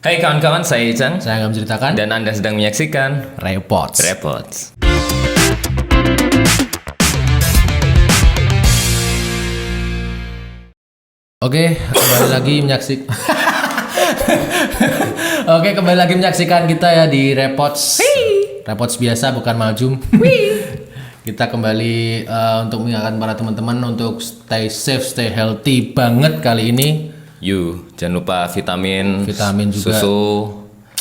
Hai kawan-kawan, saya Icang Saya akan menceritakan dan Anda sedang menyaksikan Repots. Repots. Oke, kembali lagi kembali lagi menyaksikan kita ya di Repots. Repots biasa bukan Maljum. Kita kembali untuk mengingatkan para teman-teman untuk stay safe, stay healthy banget kali ini. Jangan lupa vitamin juga. Susu,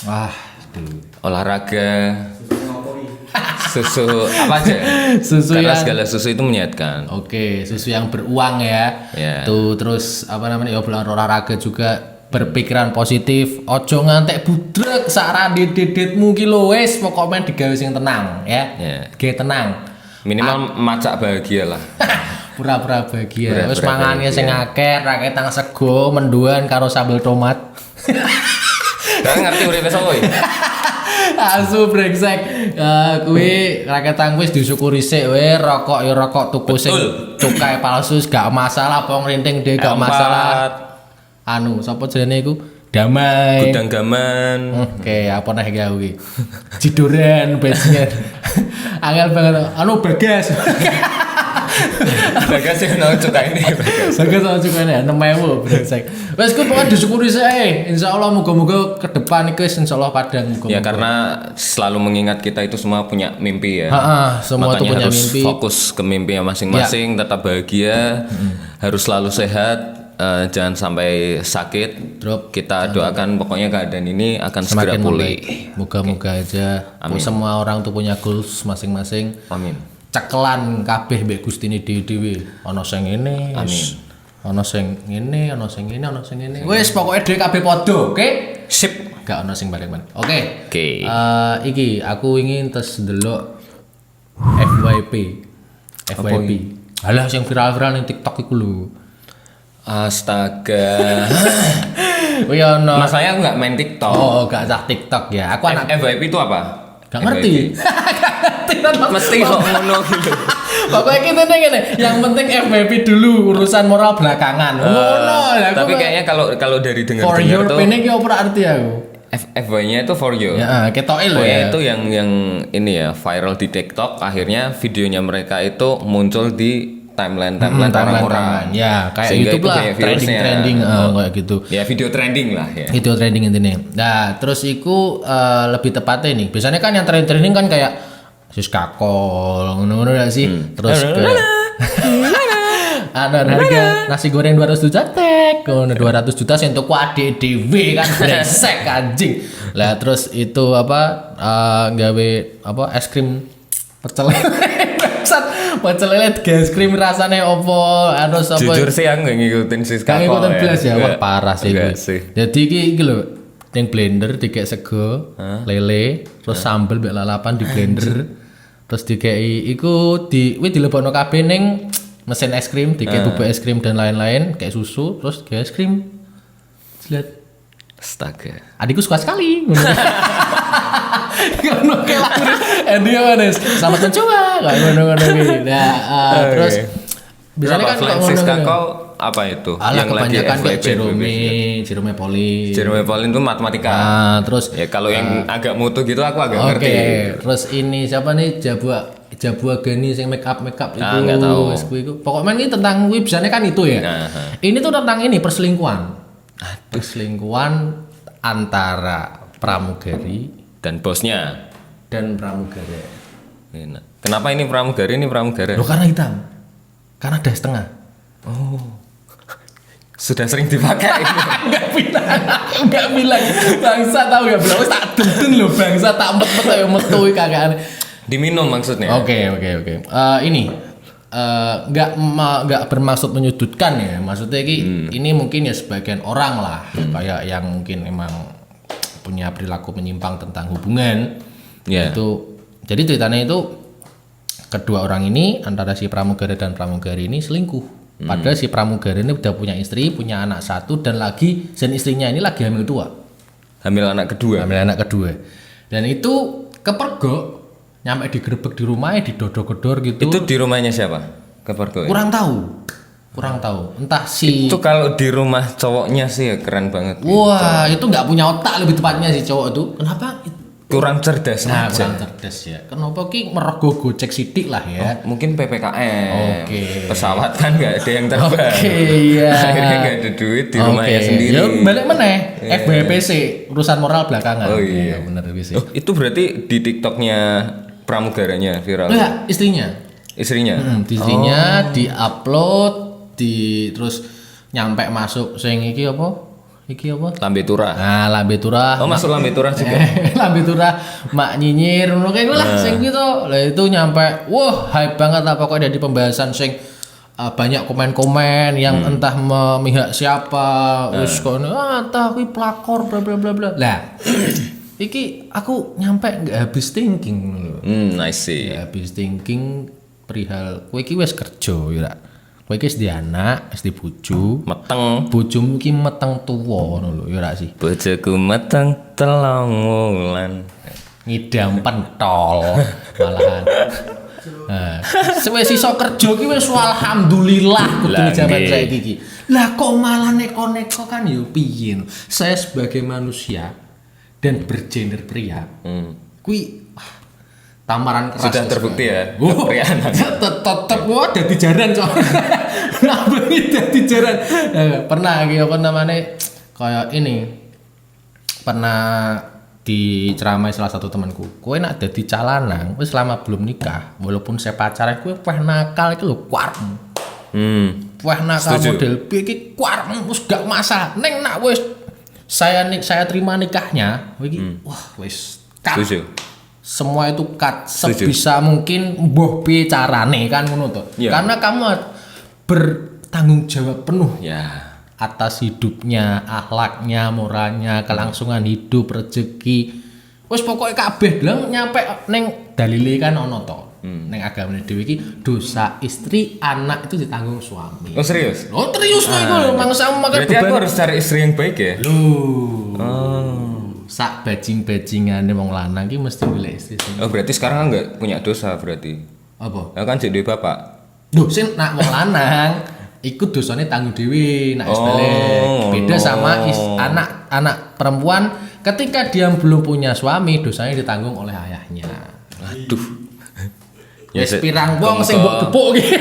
Aduh. olahraga, susu apa aja? Susu Karena yang segala susu itu menyehatkan. Oke, susu yang beruang ya. Ya. Tuh terus ya olahraga juga berpikiran positif. Ojo ngantek budrek sak dedetmu ki lho wis pokoknya digawe sing tenang ya. Gawe tenang. Minimal macak bahagia lah. Pura-pura bahagia. Pura-pura Wis mangane sing akeh, raketang sego, menduan karo sambel tomat. Kalian ngerti uripe sapa iki? Asu brengsek. Kuwi raketang wis disyukuri sik we, rokok ya rokok tuku sing cukai palsu gak masalah, pong rinting dhewe gak masalah. Sapa jenenge iku? Damai. Gudang gaman. Oke, apa nih gawe? Ciduren basinya. Angel banget. Bagas. Bagas sih nang cukai ini. Bagas sama cukane 6.000 brengsek. Wes kuwi pokoke disyukuri sik. Insyaallah muga-muga ke depan iki insyaallah padang muga. Ya karena selalu mengingat kita itu semua punya mimpi ya. Semua Makanya tuh punya harus mimpi. fokus ke mimpinya masing-masing, tetap bahagia, harus selalu sehat, jangan sampai sakit. Drop. Kita doakan pokoknya keadaan ini akan segera pulih. Moga-moga aja semua orang tuh punya goals masing-masing. Amin. Cekelan kabeh mbek Gustine dhewe. Ana sing ngene. Amin. Ana sing ngene, ana sing ngene, ana sing ngene. Wis pokoke dhewe kabeh padha, oke? Sip. Gak ana sing balik-balik. Oke. Oke. Iki aku ingin tes ndelok FYP. Alah sing viral-viral ning TikTok iku lho. Astaga. Oh ya ono. Masalahnya aku nggak main TikTok. Oh, gak cak TikTok ya. Aku anak FYP itu apa? gak ngerti. Mesti kok ngono gitu. Pokoknya kita ngene, yang penting FYP dulu, urusan moral belakangan. Ngono. Tapi kayaknya kalau dari for dengar-dengar your tuh pain iki opo arti aku? FYP-nya itu for you. Ya, ketoke lho Pokoknya ya. itu yang ini ya viral di TikTok, akhirnya videonya mereka itu muncul di timeline orang-orang. Ya, kayak Sehingga YouTube itu lah, kayak viewersnya. trending kayak gitu. Ya video trending lah ya. Itu trending intinya. Nah, terus iku lebih tepatnya nih. Biasanya kan yang trending kan kayak sis kakol, ngono-ngono gak sih? Terus ada harga nasi goreng 200 juta tek, 200 juta sing tuku adek dhewe kan brengsek anjing. Lah terus itu gawe es krim pecel lele. Pecel lele es krim rasane opo? Jujur sih aku nggak ngikutin sis Kayak kakol ikutan ya. belas ya, wah parah sih. Enggak Gue. sih. Jadi iki lho, ning blender dikek sego, lele, terus sambel mbek lalapan di blender. Terus dikei iku dilebokno kabeh ning mesin es krim, dikek bubuk es krim dan lain-lain, kayak susu, terus kayak es krim. Lihat. Astaga. Adikku suka sekali. Ngono kayak lagu. Dia manis. Selamat mencoba. Kayak ngono-ngono iki. Nah, terus biasanya kan kalau sis kakol apa itu? Yang kebanyakan kayak FYP Jerome Pauline. Jerome Pauline itu matematika. Terus Ya kalau yang agak mutu gitu aku agak ngerti. Terus ini siapa nih Jabua Gani yang make up itu. Nggak tahu. Pokoknya ini tentang biasanya kan itu ya. Ini tuh tentang ini perselingkuhan. Perselingkuhan antara pramugari Dan bosnya. dan pramugara. Kenapa ini pramugari ini pramugara? Loh karena hitam. Karena ada setengah. Sudah sering dipakai ini. Enggak bilang. Bangsa tahu ya belum tak denten loh bangsa tak met-met ayo metu kagak. Diminum maksudnya. Oke. Ini nggak bermaksud menyudutkan ya. Maksudnya ini mungkin ya sebagian orang lah kayak yang mungkin emang punya perilaku menyimpang tentang hubungan. Itu jadi ceritanya itu kedua orang ini antara si pramugari dan pramugari ini selingkuh. Padahal si pramugari ini udah punya istri, punya anak satu dan istrinya ini lagi hamil tua. Hamil anak kedua. Dan itu kepergok nyampe digerebek di rumahnya, didodor-gedor gitu. Itu di rumahnya siapa? Kepergok. Kurang tahu. kurang tahu. Entah si Itu kalau di rumah cowoknya sih ya keren banget. wah, itu nggak punya otak lebih tepatnya si cowok itu. Kenapa? Kurang cerdas Nah, aja. kurang cerdas ya. Kenapa ki merogoh gocek sidik lah ya. Mungkin PPKM. Oke. Pesawat kan nggak ada yang terbang. Oke, iya. Akhirnya nggak ada duit di rumahnya Oke. sendiri. Ya balik meneh. FBPC urusan moral belakangan. Oh iya. Bener sih. Oh, itu berarti di TikToknya pramugaranya viral. Enggak, istrinya. Istrinya. Istrinya di-upload terus nyampe masuk sing iki apa? Iki apa? Lambe Turah. Nah, Lambe Turah. Oh, masuk Lambe Turah juga. Lambe Turah, mak nyinyir ngono kae lah sing gitu. Lah itu nyampe wah hype banget lah pokoknya di pembahasan sing banyak komen-komen yang entah memihak siapa, wis kono entah kuwi pelakor bla bla bla bla. Lah iki aku nyampe nggak habis thinking ngono lho. Nice sih. Ya habis thinking perihal kowe iki wis kerja ya. Kowe iki wis di anak, wis di bojo. Meteng. Bojomu ki meteng tuwa ngono lho ya ra sih. Bojoku meteng 3 wulan. Ngidam pentol malahan. Nah, wis iso kerja ki wis alhamdulillah kudu Lah, jaman nggih. saiki iki. Lah kok malah neko-neko kan yo piye no? Saya sebagai manusia dan bergender pria. Kuwi tamaran keras Sudah terbukti ya. Oh, kepriaan. tetep gua ada di jaran coy. Kenapa ini di jaran? Pernah gitu apa namanya kayak ini pernah diceramai salah satu temanku. Kowe nak dadi calanang wis selama belum nikah, walaupun saya pacaran kowe weh nakal iki lho kuarem. Weh nakal Setuju. model piye iki kuarem wis gak masalah. Neng nak wis saya terima nikahnya, iki wah wis cut. Setuju. Semua itu cut Setuju. sebisa mungkin mbuh piye carane kan ngono to. Iya. Karena kamu bertanggung jawab penuh Ya. atas hidupnya, akhlaknya, moralnya, kelangsungan hidup, rezeki. Wis pokoke kabeh lang nyampe ning dalile kan ono to. Ning agamane dhewe iki dosa istri, anak itu ditanggung suami. Oh serius? Oh, serius kok iku mangsamu makan Berarti aku beban. harus cari istri yang baik ya? Sak bajing-bajingane wong lanang ki mesti golek istri sing Oh berarti sekarang nggak punya dosa berarti? apa? Ya kan jadi bapak. Duh, sing nak wong lanang ikut dosane tanggung dhewe nak wis Oh, balik. Beda sama no. anak perempuan ketika dia belum punya suami dosanya ditanggung oleh ayahnya. Aduh. Wis pirang wong sing mbok gepuk iki.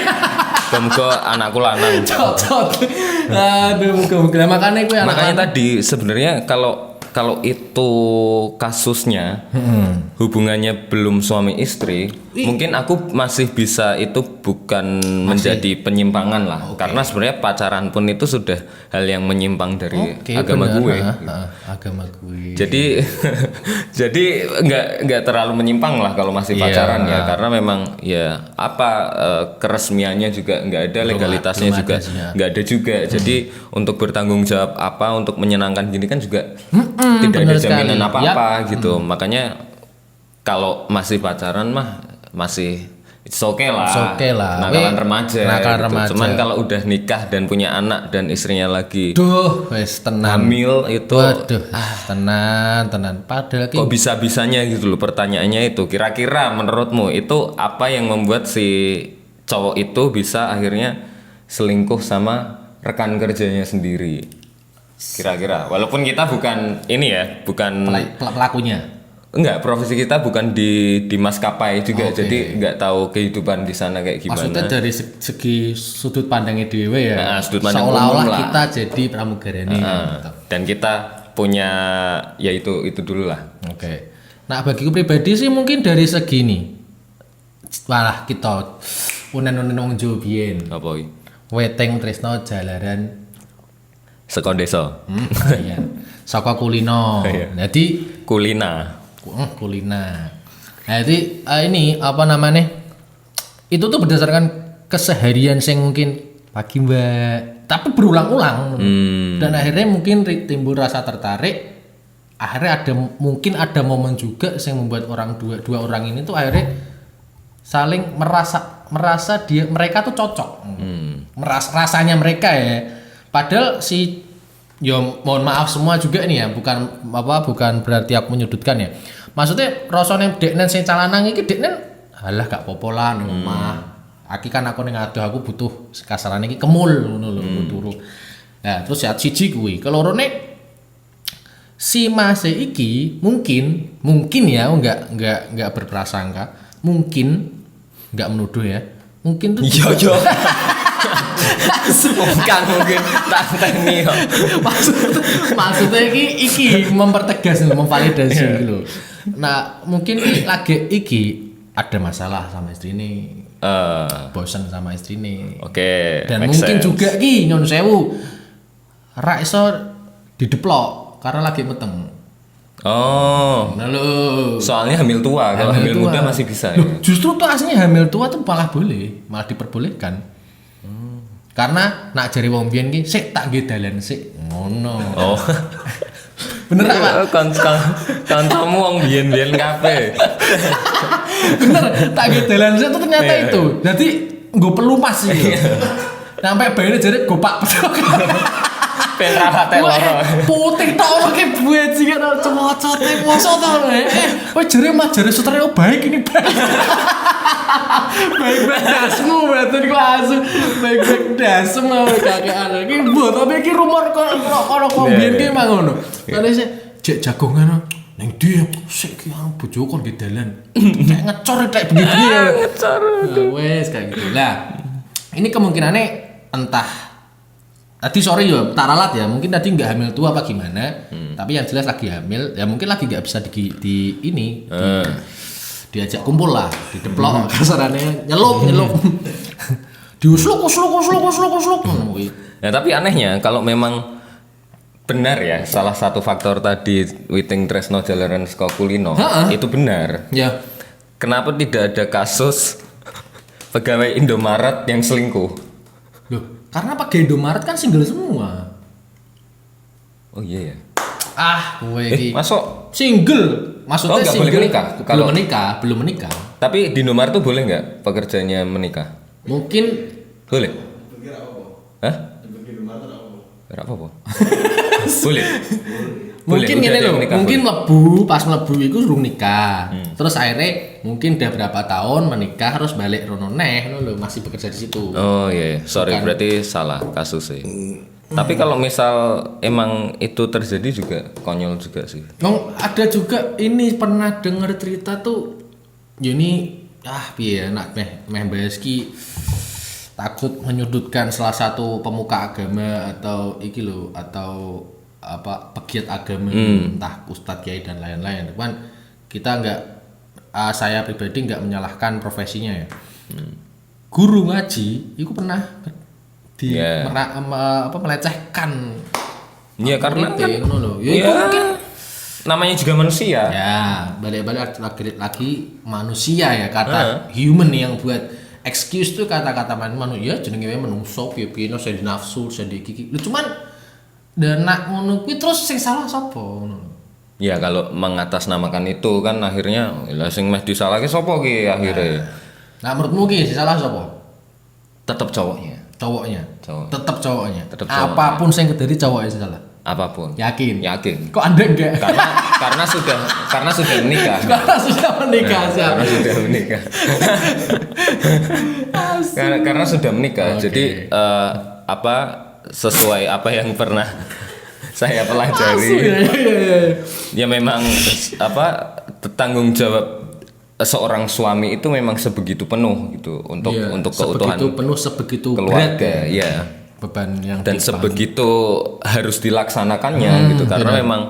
Muga anakku lanang. Cocok. Aduh, muga-muga makane kuwi anak Makanya tadi sebenarnya kalau itu kasusnya hubungannya belum suami istri, mungkin aku masih bisa itu bukan menjadi penyimpangan lah. Karena sebenarnya pacaran pun itu sudah hal yang menyimpang dari Oke, agama bener. gue. Agama gue. Jadi jadi nggak terlalu menyimpang lah kalau masih pacaran ya, karena memang ya keresmiannya juga nggak ada, legalitasnya belum juga ada sih, ya. nggak ada juga. Jadi untuk bertanggung jawab apa, untuk menyenangkan gini kan juga tidak ada bener jaminan sekali. apa-apa gitu. Makanya kalau masih pacaran mah masih it's okay lah. It's okay lah. Nakalan remaja. Nakalan gitu. remaja. Cuman kalau udah nikah dan punya anak dan istrinya lagi Duh, wis tenan. hamil itu Waduh, tenan. Padahal ki kok bisa-bisanya gitu loh. Pertanyaannya itu kira-kira menurutmu itu apa yang membuat si cowok itu bisa akhirnya selingkuh sama rekan kerjanya sendiri? Kira-kira walaupun kita bukan ini ya, bukan pelakunya. enggak, profesi kita bukan di maskapai juga. Oke. Jadi enggak tahu kehidupan di sana kayak gimana. Maksudnya dari segi sudut pandangnya dewe ya. Nah, sudut pandang seolah-olah umum lah. kita jadi pramugarani. Gitu. Dan kita punya ya itu dulu lah. Oke. Nah, bagiku pribadi sih mungkin dari segi ini. Walah kita unen-unen wong Jawa biyen. Apa iki? Weteng tresno jalaran Sekon desa. iya. Saka kulino. Iya. Jadi Kulina. kulina. Nah, jadi ini apa namanya? Itu tuh berdasarkan keseharian sing mungkin pagi mbak, tapi berulang-ulang. Dan akhirnya mungkin timbul rasa tertarik. Akhirnya mungkin ada momen juga yang membuat dua orang ini tuh akhirnya saling merasa mereka tuh cocok. Rasanya mereka ya. Padahal ya mohon maaf semua juga nih ya, bukan berarti aku menyudutkan ya. Maksudnya rasane deknen sing calanang iki deknen alah gak popo lah ning omah. Aki kan aku ning adoh aku butuh kasarane iki kemul ngono lho turu. Nah, terus ya siji kuwi. Kelorone si Mas iki mungkin ya enggak berprasangka, mungkin enggak menuduh ya. Mungkin tuh Iya. Bukan mungkin tak teni yo. maksudnya iki mempertegas memvalidasi gitu loh. Nah, mungkin lagi iki ada masalah sama istri ini. Bosan sama istri ini. Oke. Dan make mungkin sense. juga ki nyun sewu ra iso dideplok karena lagi meteng. Oh. Nah lho. Soalnya hamil tua, kalau hamil tua. muda masih bisa Loh, ya. justru tuh aslinya hamil tua tuh malah boleh, malah diperbolehkan. Karena nak jari wong biyen ki sik tak nggih dalan sik ngono. Oh. Bener Pak? Kancamu wong biyen-biyen kabeh. Bener, tak nggih dalan sik tuh ternyata Iya. itu. Jadi nggo pelumas sih. Sampai bayarnya jare gopak pedok. Ben rapate loro. Putih tok ora ki buet sing ana cocote mosok to. Kowe jare mah jare sutere baik ini baik. Baik dasmu berarti ku asu. Baik dasmu kakean. Iki mbok tapi iki rumor kok biyen ki mah ngono. Kare sik jek jagongan ning ndi sik ki bojoku kon nggih dalan. Kayak ngecor kayak begitu ya. Ngecor. Wes kayak gitu lah. Ini kemungkinannya entah tadi sorry ya tak ralat ya mungkin tadi nggak hamil tua apa gimana tapi yang jelas lagi hamil ya mungkin lagi nggak bisa diajak kumpul lah dideplok kasarannya nyelup diusluk Nah, tapi anehnya kalau memang benar ya salah satu faktor tadi Witing Tresno Jalaran Saka Kulino itu benar. ya Kenapa tidak ada kasus pegawai Indomaret yang selingkuh? loh karena pakai Indomaret kan single semua Oh iya ya. gue ini Masuk. single maksudnya Oh, nggak single boleh menikah? Kalau- belum menikah Tapi di Indomaret tuh boleh nggak pekerjanya menikah? mungkin Boleh. Hah? Ora apa-apa. Boleh. Mungkin udah gini ada yang loh, menikah, mungkin boleh. pas mlebu iku urung nikah. Terus akhirnya mungkin udah berapa tahun menikah harus balik rono neh ngono lho, masih bekerja di situ. Oh iya, sorry Bukan. berarti salah kasus sih. Tapi kalau misal emang itu terjadi juga konyol juga sih. Ada juga ini pernah dengar cerita tuh ini piye nak meh Baeski takut menyudutkan salah satu pemuka agama atau iki lho atau apa pegiat agama entah ustadz kiai dan lain-lain. Cuman kita saya pribadi nggak menyalahkan profesinya ya. Guru ngaji itu pernah Yeah. melecehkan Iya karena muridnya, kan ngono lho. Ya, ya, itu mungkin namanya juga manusia. ya balik-balik lagi manusia ya kata human yang buat excuse tuh kata-kata manusia jenenge menungso piye-piye no saya nafsu saya kiki lu cuman dan nak ngono kuwi terus sing salah sapa ngono Ya kalau mengatasnamakan itu kan akhirnya lah sing meh disalahke sapa ki akhirnya. nah menurutmu ki sing salah sapa Tetap cowoknya. cowoknya Cowok. tetap cowoknya Tetep cowoknya. apapun sing terjadi cowoknya sing salah Apapun. yakin Yakin. kok anda enggak Karena sudah menikah. karena sudah menikah siap Karena sudah menikah. Karena sudah menikah. Oke. Jadi sesuai apa yang pernah saya pelajari. Ya memang tanggung jawab seorang suami itu memang sebegitu penuh gitu untuk keutuhan sebegitu penuh sebegitu berat keluarga, ya. beban yang Dan sebegitu harus dilaksanakannya gitu karena memang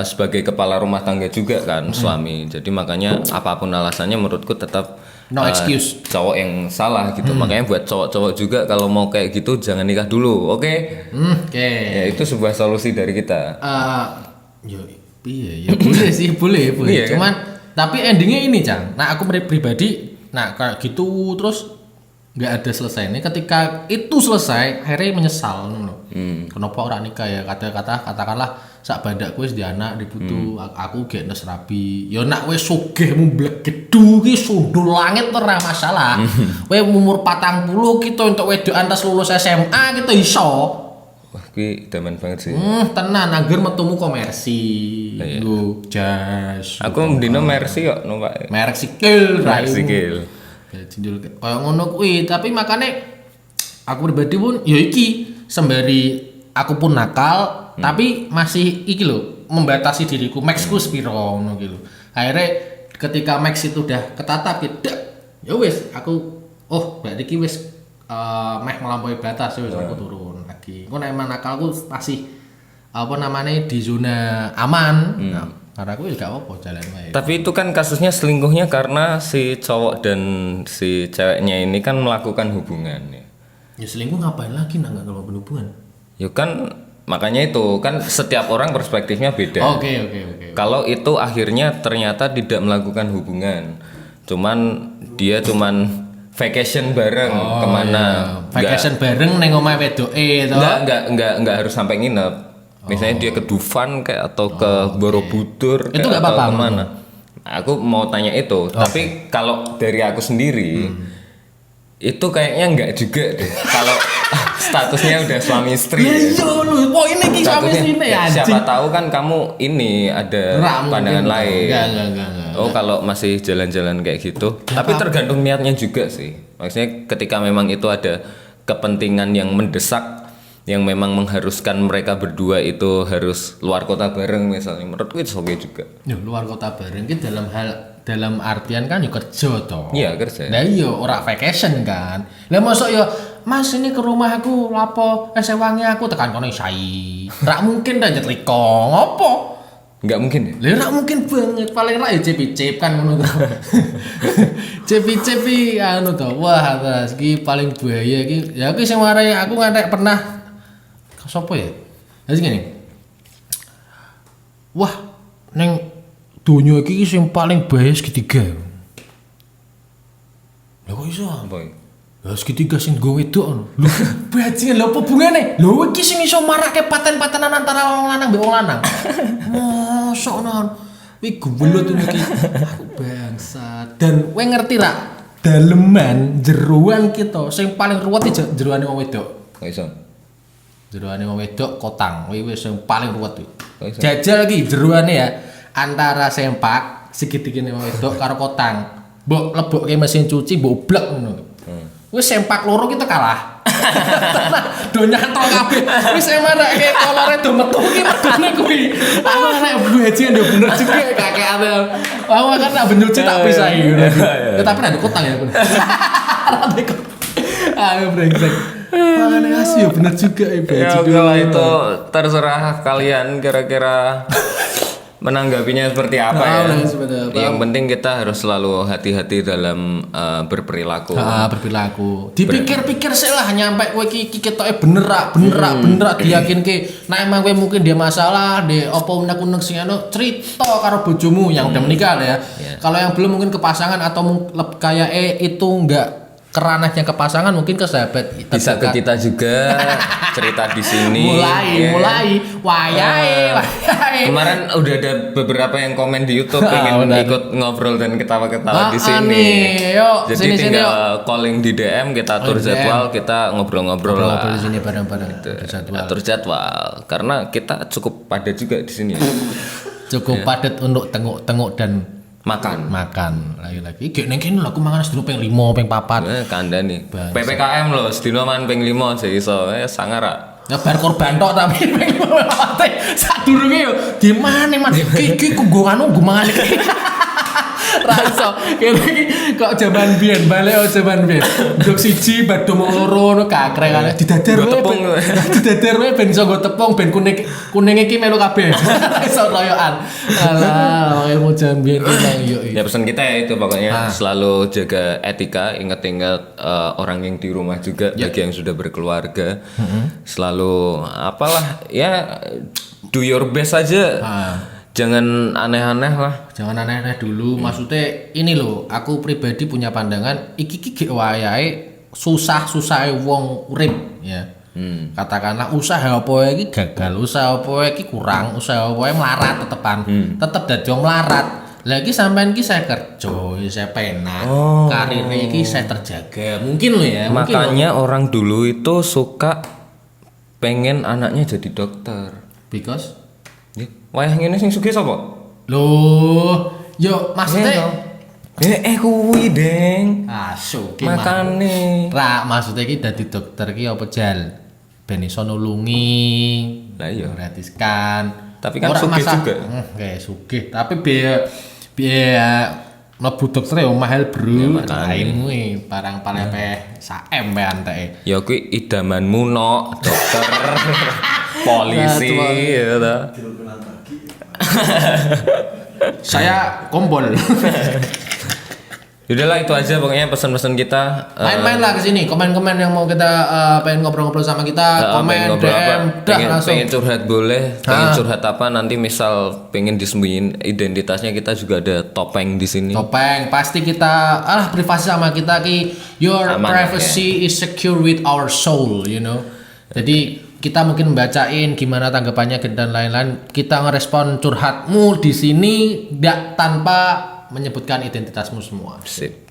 sebagai kepala rumah tangga juga kan suami. Jadi makanya apapun alasannya menurutku tetap no excuse cowok yang salah gitu. Makanya buat cowok-cowok juga kalau mau kayak gitu jangan nikah dulu. Oke? oke Ya itu sebuah solusi dari kita. Iya, boleh sih, boleh. Iya, kan? Cuman tapi endingnya ini, Cang. Nah, aku pribadi, nah kayak gitu terus nggak ada selesainya. Ketika itu selesai, akhirnya menyesal, no. Kenapa orang nikah ya? Katakanlah sak badak wis di anak dibutuh, aku gak nes rabi. Ya nak wis sugih mumblek gedu ki sundul langit ora masalah. Kowe umur 40 kita untuk wedokan tas lulus SMA kita iso. Wah, kuwi daman banget sih. Tenan angger metumu komersi. Nggo jas. Aku mendino Mercy kok numpak. Merek sikil Mercy Kill. Jinjul kayak ngono kuwi, tapi makane aku pribadi pun ya iki sembari aku pun nakal tapi masih iki lho membatasi diriku maxku sepiro ngono iki lho. Akhirnya ketika max itu udah ketatap gitu ya wis aku berarti iki wis meh melampaui batas wis aku turun lagi. Engko nek nakalku masih apa namanya di zona aman. Nah, karena aku gak apa-apa jalan wae. Tapi itu kan kasusnya selingkuhnya karena si cowok dan si ceweknya ini kan melakukan hubungan ya. Ya selingkuh ngapain lagi nggak kalau berhubungan? Ya kan makanya itu kan setiap orang perspektifnya beda. Oke. Kalau itu akhirnya ternyata tidak melakukan hubungan, dia cuman vacation bareng kemana? Iya. Vacation bareng neng omahe wedoke to. Enggak harus sampai nginep. Misalnya dia ke Dufan kayak atau ke Borobudur Itu kayak nggak apa-apa, kemana? Aku mau tanya itu. Tapi kalau dari aku sendiri itu kayaknya enggak juga deh. Kalau statusnya udah suami istri. Iya lu, poinnya ki suami istri ya. Siapa tahu kan kamu ini ada pandangan lain. Enggak. Oh kalau masih jalan-jalan kayak gitu. Tapi tergantung niatnya juga sih. Maksudnya ketika memang itu ada kepentingan yang mendesak yang memang mengharuskan mereka berdua itu harus luar kota bareng misalnya, menurutku itu oke juga. Ya luar kota bareng ki dalam artian kan ya kerja toh. Iya kerja. Nah iya ora vacation kan. Lah mosok ya Mas ini ke rumah aku lapo sewangi aku tekan kono isai. Rak mungkin dah nyetrika ngopo? Enggak mungkin ya? Lah rak mungkin banget paling rak ya cep-cep kan ngono to. Cep-cep anu to. Wah tas iki paling bahaya iki. Ya iki sing marai aku ngantek pernah sopo ya? Jadi gini. Wah, neng donya iki sing paling bahaya segitiga. Lah kok iso? Apa? Lah segitiga sing go wedok. Lho, bajingan lho apa bungane? Lho iki sing iso marake paten-patenan antara wong lanang mbek wong lanang. Mosok non. Wi gewelut iki. Aku bangsa. Dan kowe ngerti ra? Daleman jeroan kita sing paling ruwet jeroane wong wedok. Kok iso? Jeroane wong wedok kotang, kuwi wis sing paling ruwet kuwi. Jajal iki jeroane ya antara sempak segitigene wong wedok karo kotang. Mbok lebokke mesin cuci mbok blek ngono. Wis sempak loro kita kalah. Do nyantol kabeh. Wis emarake kolore do metu iki medune kuwi. Aku nek bajingan yo bener juga kakekane. Aku kan nak bencuci tak pisahi ngono. Tapi nek kotang ya. Ayo brengsek. Makanya ngasih ya bener juga ya kalau itu terserah kalian kira-kira menanggapinya seperti apa ya. Yang penting kita harus selalu hati-hati dalam berperilaku. Berperilaku. Dipikir-pikir sih lah nyampe kowe iki ketoke bener diyakinke nek emang kowe mungkin dia masalah, apa unek-unek sing anu cerita karo bojomu yang udah menikah ya. Kalau yang belum mungkin ke pasangan atau kayak itu enggak keranahnya ke pasangan mungkin ke sahabat bisa ke kita juga cerita di sini mulai wayahe kemarin udah ada beberapa yang komen di YouTube pengen ikut ngobrol dan ketawa-ketawa di sini jadi sini, tinggal calling di DM kita atur jadwal kita ngobrol-ngobrol lah di sini bareng-bareng atur jadwal karena kita cukup padat juga di sini cukup padat untuk tengok-tengok dan makan lagi-lagi gek neng kene lho aku mangan sedino ping 5 ping 4 kandhani PPKM lho sedino mangan ping 5 sih iso sangar ya bar korban tok tapi ping 5 sadurunge yo di mana Mas iki ku nggo anu nggo mangan iki ra iso kene iki kok jaman biyen balik jaman biyen nduk siji badhe mung loro ngono kakrek didadar wae ben iso nggo tepung ben kuning iki melu kabeh iso royokan alah ilmu jaman biyen yo ya pesan kita ya itu pokoknya selalu jaga etika ingat-ingat orang yang di rumah juga bagi yang sudah berkeluarga selalu apalah ya do your best aja jangan aneh-aneh lah. Jangan aneh-aneh dulu. Maksudnya ini loh, aku pribadi punya pandangan iki wayahe susah-susah wong urip ya. Katakanlah usaha apa iki gagal, usaha apa iki kurang, usaha apa melarat tetepan. Tetep dadi wong melarat. Lagi sampean iki saya kerja, saya penak, karir iki saya terjaga. Mungkin loh ya. Makanya orang dulu itu suka pengen anaknya jadi dokter. Because wayah ngene sing sugih sapa? Loh, yo maksudnya Kuwi deng. Asu Makane. Ra maksudnya iki dadi dokter ki apa jal? Ben iso nulungi. Lah iya. Gratiskan. Tapi kan Ora sugih masalah. juga. Kayak sugih, tapi biaya mlebu dokter ya mahal, Bro. Lain kuwi barang palepeh saem pe anteke. Ya kuwi idamanmu no, dokter, polisi ya ta. Saya kompol. Udahlah itu aja pokoknya pesan-pesan kita. Main-main lah ke sini, komen-komen yang mau kita pengen ngobrol-ngobrol sama kita, komen ngobrol apa? DM, dah langsung. Pengen curhat boleh, pengen curhat apa nanti misal pengen disembunyiin identitasnya kita juga ada topeng di sini. Topeng, pasti kita privasi sama kita ki. Your Aman, privacy is secure with our soul, you know. Jadi kita mungkin membacain gimana tanggapannya dan lain-lain. Kita ngerespon curhatmu di sini tanpa menyebutkan identitasmu semua. Sip.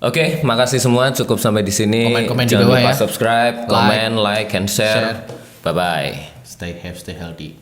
Oke, makasih semua. Cukup sampai di sini. Komen-komen di Jangan bawah lupa ya. subscribe, comment, like, and share. Bye bye. Stay healthy.